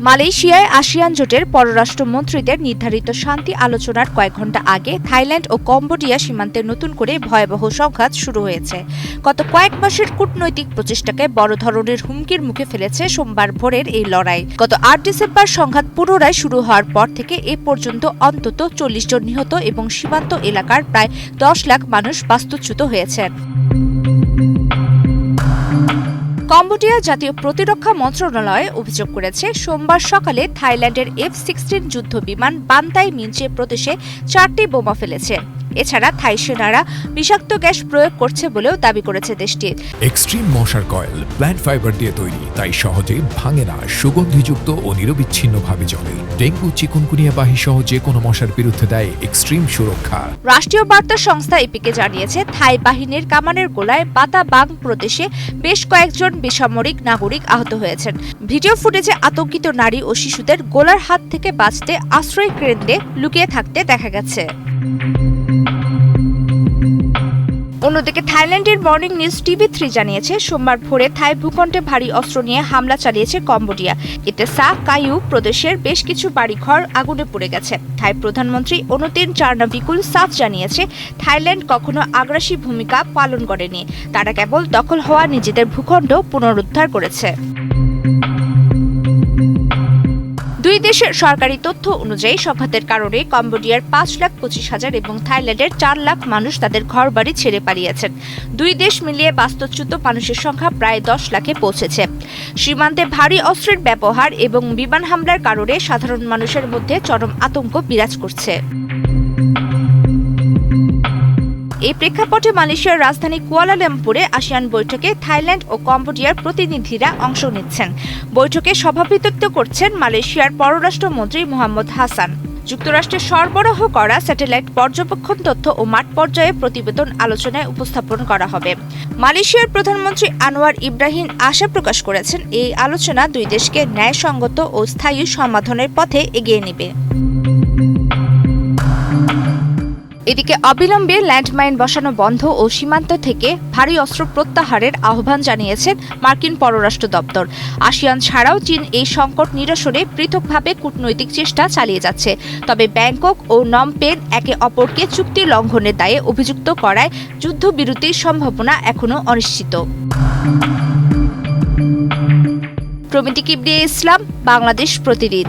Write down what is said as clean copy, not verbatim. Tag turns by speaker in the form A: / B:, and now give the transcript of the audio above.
A: মালয়েশিয়ায় আসিয়ান জোটের পররাষ্ট্রমন্ত্রীদের নির্ধারিত শান্তি আলোচনার কয়েক ঘণ্টা আগে থাইল্যান্ড ও কম্বোডিয়া সীমান্তে নতুন করে ভয়াবহ সংঘাত শুরু হয়েছে। গত কয়েক মাসের কূটনৈতিক প্রচেষ্টাকে বড় ধরনের হুমকির মুখে ফেলেছে সোমবার ভোরের এই লড়াই। গত ৮ ডিসেম্বর সংঘাত পুনরায় শুরু হওয়ার পর থেকে এ পর্যন্ত অন্তত ৪০ জন নিহত এবং সীমান্ত এলাকার প্রায় ১০ লাখ মানুষ বাস্তুচ্যুত হয়েছেন। কম্বোডিয়া জাতীয় প্রতিরক্ষা মন্ত্রণালয় অভিযোগ করেছে, সোমবার সকালে থাইল্যান্ডের F-16 যুদ্ধ বিমান বান্তাই মিঞ্চে প্রদেশে ৪টি বোমা ফেলেছে। এছাড়া থাই সেনারা বিষাক্ত গ্যাস প্রয়োগ করছে বলেও দাবি করেছে দেশটি।
B: এক্সট্রিম মশার কয়েল প্ল্যান্ট ফাইবার দিয়ে তৈরি, তাই সহজে ভাঙে না, সুগন্ধিযুক্ত ও নিরবিচ্ছিন্নভাবে জ্বলে। ডেঙ্গু, চিকুনগুনিয়া বাহি সহ যে কোনো মশার বিরুদ্ধে দেয় এক্সট্রিম সুরক্ষা।
A: রাষ্ট্রীয় বার্তা সংস্থা এপিকে জানিয়েছে, থাই বাহিনীর কামানের গোলায় বাতাবাং প্রদেশে বেশ কয়েকজন বেসামরিক নাগরিক আহত হয়েছেন। ভিডিও ফুটেজে আতঙ্কিত নারী ও শিশুদের গোলার হাত থেকে বাঁচতে আশ্রয় কেন্দ্রে লুকিয়ে থাকতে দেখা গেছে। অন্যদিকে থাইল্যান্ডের মর্নিং নিউজ TV3 জানিয়েছে, সোমবার ভোরে থাই ভূখণ্ডে ভারী অস্ত্র নিয়ে হামলা চালিয়েছে কম্বোডিয়া। এতে সা কাইউ প্রদেশের বেশ কিছু বাড়িঘর আগুনে পুড়ে গেছে। থাই প্রধানমন্ত্রী অনুতিন চার্নাভিকুল সাফ জানিয়েছে, থাইল্যান্ড কখনো আগ্রাসী ভূমিকা পালন করেনি, তারা কেবল দখল হওয়া নিজেদের ভূখণ্ড পুনরুদ্ধার করেছে। দুই দেশের সরকারি তথ্য অনুযায়ী সংঘাতের কারণে কম্বোডিয়ার ৫,২৫,০০০ এবং থাইল্যান্ডের ৪ লাখ মানুষ তাদের ঘরবাড়ি ছেড়ে পালিয়েছেন। দুই দেশ মিলিয়ে বাস্তুচ্যুত মানুষের সংখ্যা প্রায় ১০ লাখে পৌঁছেছে। সীমান্তে ভারী অস্ত্রের ব্যবহার এবং বিমান হামলার কারণে সাধারণ মানুষের মধ্যে চরম আতঙ্ক বিরাজ করছে। এই প্রেক্ষাপটে মালয়েশিয়ার রাজধানী কুয়ালালামপুরে আসিয়ান বৈঠকে থাইল্যান্ড ও কম্বোডিয়ার প্রতিনিধিরা অংশ নিচ্ছেন। বৈঠকে সভাপতিত্ব করছেন মালয়েশিয়ার পররাষ্ট্রমন্ত্রী মোহাম্মদ হাসান। যুক্তরাষ্ট্রে সরবরাহ করা স্যাটেলাইট পর্যবেক্ষণ তথ্য ও মাঠ পর্যায়ে প্রতিবেদন আলোচনায় উপস্থাপন করা হবে। মালয়েশিয়ার প্রধানমন্ত্রী আনোয়ার ইব্রাহিম আশা প্রকাশ করেছেন, এই আলোচনা দুই দেশকে ন্যায়সঙ্গত ও স্থায়ী সমাধানের পথে এগিয়ে নেবে। এদিকে অবিলম্বে ল্যান্ডমাইন বসানো বন্ধ ও সীমান্ত থেকে ভারী অস্ত্র প্রত্যাহারের আহ্বান জানিয়েছেন মার্কিন পররাষ্ট্র দপ্তর। আসিয়ান ছাড়াও চীন এই সংকট নিরসনে পৃথকভাবে কূটনৈতিক চেষ্টা চালিয়ে যাচ্ছে। তবে ব্যাংকক ও নমপেন একে অপরকে চুক্তি লঙ্ঘনের দায়ে অভিযুক্ত করায় যুদ্ধবিরতির সম্ভাবনা এখনও অনিশ্চিত। প্রমিতি কিবরিয়া ইসলাম, বাংলাদেশ প্রতিদিন।